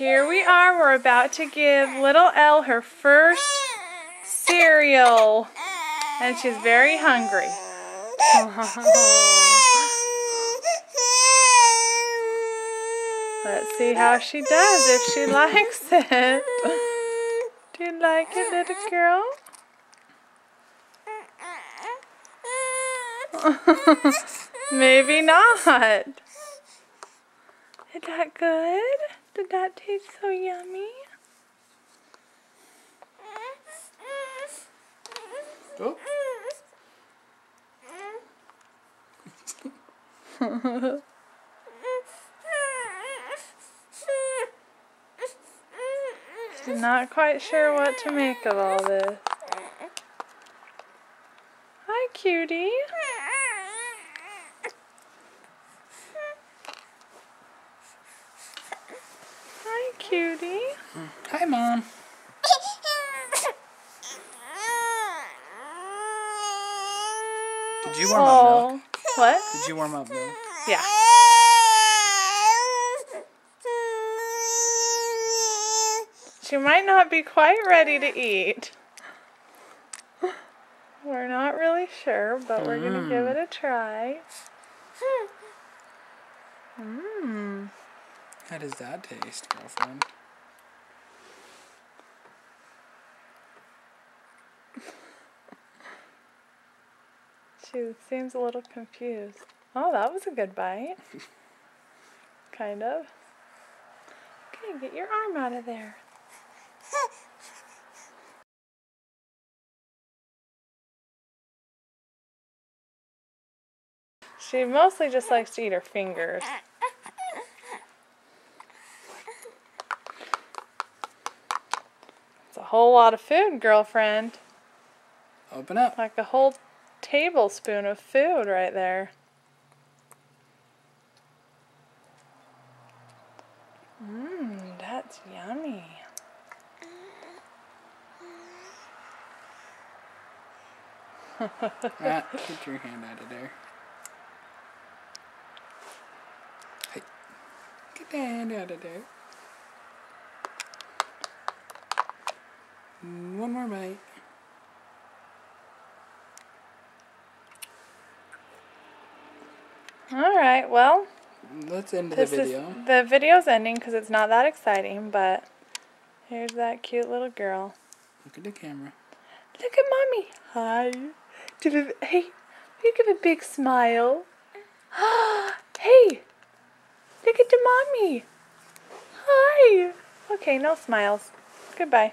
Here we are. We're about to give little Elle her first cereal. And she's very hungry. Let's see how she does, if she likes it. Do you like it, little girl? Maybe not. Is that good? Did that taste so yummy? Oh. She's not quite sure what to make of all this. Hi, cutie. Hi, cutie. Hi, Mom. Did you warm up milk? What? Did you warm up milk? Yeah. She might not be quite ready to eat. We're not really sure, but we're going to give it a try. Mmm. How does that taste, girlfriend? She seems a little confused. Oh, that was a good bite. Kind of. Okay, get your arm out of there. She mostly just likes to eat her fingers. It's a whole lot of food, girlfriend. Open up. Like a whole tablespoon of food right there. Mmm, that's yummy. Get your hand out of there. Hey, get that hand out of there. One more bite. Alright, well, Let's end the video. The video's ending because it's not that exciting, but here's that cute little girl. Look at the camera. Look at Mommy. Hi. Hey, you give a big smile. Hey, look at the Mommy. Hi. Okay, no smiles. Goodbye.